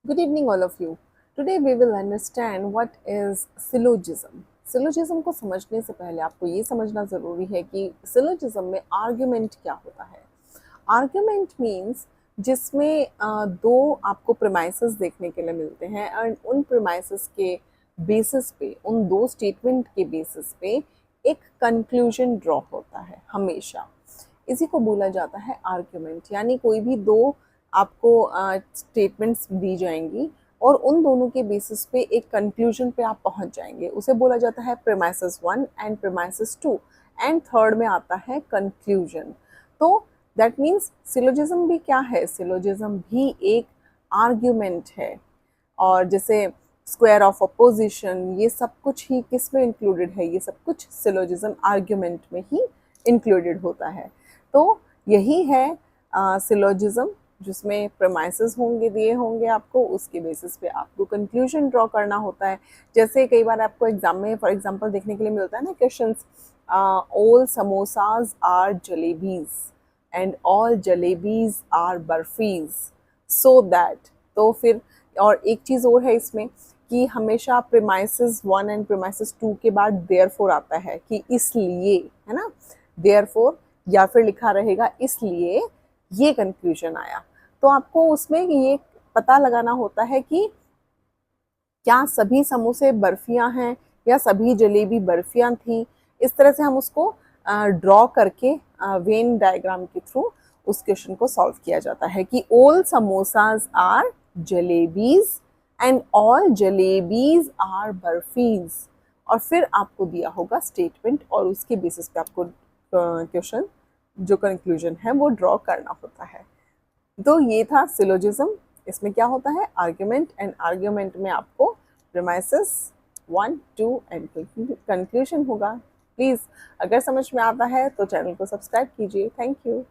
Good evening, all of you. Today we will understand what is syllogism. Syllogism को समझने से पहले आपको ये समझना ज़रूरी है कि syllogism में argument क्या होता है. Argument means जिसमें दो आपको premises देखने के लिए मिलते हैं और उन premises के basis पे, उन दो statement के basis पे एक conclusion draw होता है हमेशा. इसी को बोला जाता है आर्ग्यूमेंट. यानी कोई भी दो आपको स्टेटमेंट्स दी जाएंगी और उन दोनों के बेसिस पे एक कंक्लूजन पे आप पहुंच जाएंगे. उसे बोला जाता है premises 1 and premises 2 and third में आता है कंक्लूजन. तो दैट मीन्स सिलोजिज्म भी क्या है? सिलोजिज्म भी एक आर्ग्यूमेंट है. और जैसे स्क्वायर ऑफ अपोजिशन, ये सब कुछ ही किस में इंक्लूडेड है? ये सब कुछ सिलोजिज्म आर्ग्यूमेंट में ही इंक्लूडेड होता है. तो यही है सिलोजिज्म, जिसमें प्रेमाइसेस होंगे, दिए होंगे आपको, उसके बेसिस पे आपको कंक्लूजन ड्रॉ करना होता है. जैसे कई बार आपको एग्जाम में फॉर एग्जांपल देखने के लिए मिलता है ना questions, all samosas are jalebis and all jalebis are barfis, so that. तो फिर और एक चीज़ और है इसमें कि हमेशा प्रेमाइसेस 1 एंड प्रेमाइसेस 2 के बाद देयरफॉर आता है कि इसलिए, है ना, देयरफॉर, या फिर लिखा रहेगा इसलिए ये कंक्लूजन आया. तो आपको उसमें ये पता लगाना होता है कि क्या सभी समोसे बर्फियां हैं या सभी जलेबी बर्फियां थी. इस तरह से हम उसको ड्रॉ करके वेन डायग्राम के थ्रू उस क्वेश्चन को सॉल्व किया जाता है कि all samosas are jalebis and all jalebis are barfis. और फिर आपको दिया होगा स्टेटमेंट और उसके बेसिस पे आपको क्वेश्चन जो कंक्लूजन है वो ड्रॉ करना होता है. तो ये था सिलोजिज्म. इसमें क्या होता है? आर्ग्यूमेंट. एंड आर्ग्यूमेंट में आपको प्रेमाइसेस 1, 2 एंड कंक्लूजन होगा. प्लीज़ अगर समझ में आता है तो चैनल को सब्सक्राइब कीजिए. Thank you.